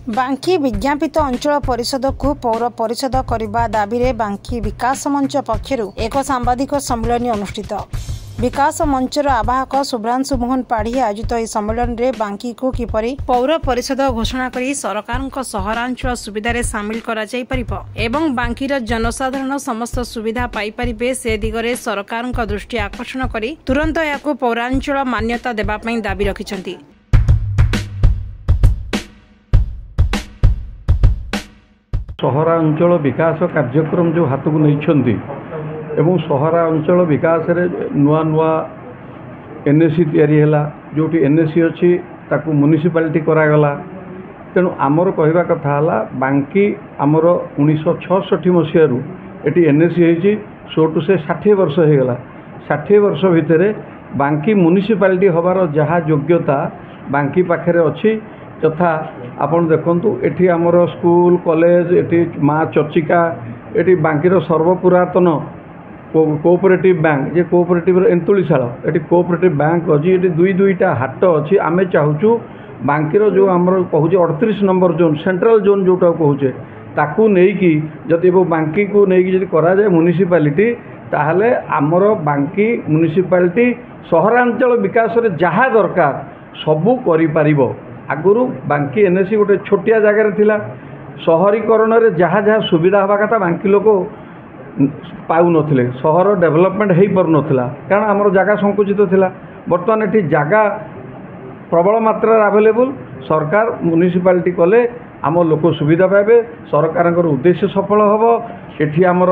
बांकी विज्ञापित अंचल परिषद को पौर परिषद करने दाबी में बांकी विकास मंच पक्षर एक सांबादिक सम्मेलन अनुष्ठित। विकास मंचर आवाहक शुभ्रांशु मोहन पाढ़ी आयोजित यह सम्मेलन में बांकी को किपरि पौर परिषद घोषणा कर सरकार सहरांचल सुविधा सामिल एवं बांकीर जनसाधारण समस्त सुविधा पाइपारे से दिगरे सरकार दृष्टि आकर्षण कर तुरंत या पौरांचल मान्यता देवाई दाबी रखिंट। सहरांचल विकास कार्यक्रम जो हाथ को नहीं एवं सहरांचल विकास रे नुआ नुआ एनएसी या जो एनएसी अच्छी ताकू म्युनिसिपालिटी करागला। तेणु आमर कहवा कथा बांकी आमर 1966 मसीह ये एनएसी होती 16 से 60 वर्ष हो गला। 60 वर्ष भितर बांकी म्युनिसिपालिटी हबार जहाँ योग्यता बांकी पाखे अच्छी तथा आपन देखंतु एठी आमर स्कूल कॉलेज एठी माँ चर्चिका एठी बांकीर सर्वपुरातन कोऑपरेटिव बैंक जे कोऑपरेटिव एंतुलीशाल एठी कोऑपरेटिव बैंक अच्छी एठी दुईटा हाट अच्छी। आमे चाहूँ बांकीर जो आमर कहूँ 38 नंबर जोन सेंट्रल जोन जोटा कहूचे ताकू नेकी जदि बांकी को नेकी करा जाए म्युनिसिपालिटी ताहले आमर बांकी म्युनिसिपालिटी सहरांचल विकास रे जहाँ दरकार सबू करि पारिबो। आगुरु बांकी एनएसी गोटे छोटिया जगार थिला सहरीकरण रे जहाँ जहाँ सुविधा हवा कथा बांकी लोक पाऊ नथिले सहर डेवलपमेंट हो पार नथिला कारण आमर जगह संकुचित थिला। बर्तमान एठी जगह प्रबल मात्रा अवेलेबल सरकार म्युनिसिपालिटी कले आम लोक सुविधा पाइबे सरकार उद्देश्य सफल हम। एठी आमर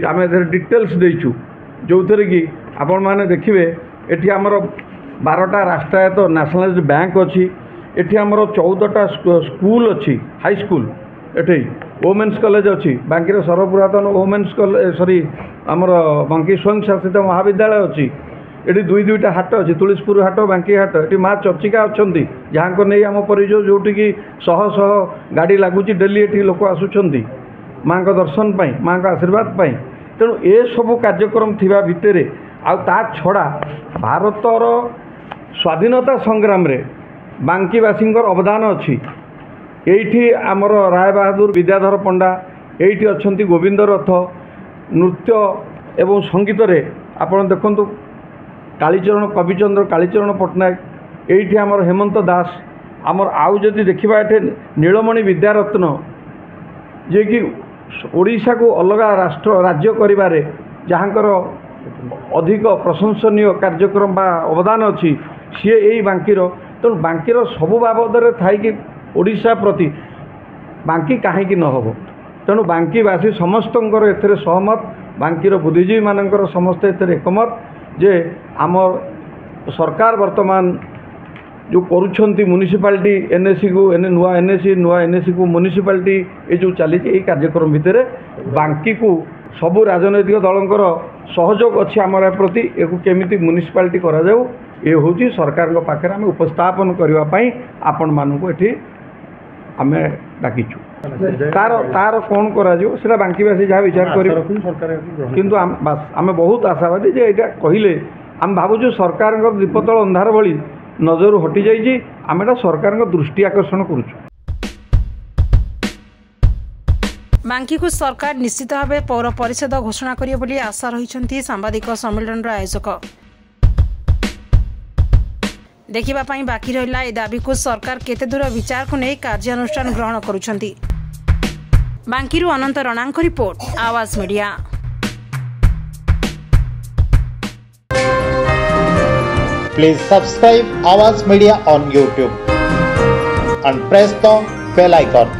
आम डिटेल्स देचु जो थे कि आपण माने देखिए एठी आमर 12टा राष्ट्रायत्त नेशनलाइज्ड बैंक अच्छी एठी आमर 14टा स्कूल अच्छी हाई स्कूल एठी वोमेन्स कॉलेज अच्छी बांकीर सर्वपुरातन वोमेन्स कॉलेज सॉरी आमर बांकी स्वयं शासित महाविद्यालय अच्छी एठी दुईटा हाट अच्छी तुलसीपुर हाट बांकी हाट एठी माँ चर्चिका अच्छा जहाँ को नहीं आम परिचय जोटि कि शह शह गाड़ी लगुच डेली एठी लोक आसुंच माँ का दर्शन पाई माँ का आशीर्वाद पाई। तेणु ए सबू कार्यक्रम थिबा भितरे आ छड़ा भारतर स्वाधीनता संग्राम रे बांकीवासी अवदान अच्छी। एठी आमर राय बहादुर विद्याधर पंडा एठी अच्छंती गोविंद रथ नृत्य एवं संगीत रे आपण देखंतु कालीचरण कविचंद्र कालीचरण पट्टनायक एठी आमर हेमंत दास आमर आउ जदि देखिबा एठे नीलमणि विद्यारत्न जे कि ओडिशा को अलग राष्ट्र राज्य करिबारे जहाँकर अधिक प्रशंसनीय कार्यक्रम बा अवदान अच्छी सी यही बांकीर। तेणु बांकीर सबु बाबद थाई कि ओडिशा प्रति बांकी कहीं न हो। तेणु बांकीवासी समस्त एथिरे सहमत बांकीर बुद्धिजीवी मानकर समस्ते एथिरे एकमत जे आम सरकार वर्तमान जो करुछंती म्युनिसिपालिटी एनएसी को नुआ एनएसी को म्युनिसिपालिटी ये जो चली कार्यक्रम भितर बांकी को सबू राजनैतिक दलंकर सहयोग अच्छी आमर प्रति एक केमिति म्युनिसिपालिटी करा जाऊ ये हूँ सरकार पाखे आम उपस्थापन करने आपण मानू ये आम डाकिचु तार तार कौन करा बांकीवासी जहाँ विचार कर किंतु आम बहुत आशावादी जे यहाँ कहले आम भावुँ सरकार दीपतल अंधार भली नजर हटि जाइए आम सरकार दृष्टि आकर्षण करुचु। बांकी को सरकार निश्चित भाव पौर परिषद घोषणा करिए बोली आशा रही सांबादिक सम्मेलन आयोजक। देखिबा पई बाकी रहिला ए दाबी को सरकार केते दूर विचार को नहीं कार्यानुष्ठान ग्रहण करुछंती। बांकीरु अनंत रणांक रिपोर्ट आवाज media. Please subscribe Awaaz Media on YouTube and press the bell icon.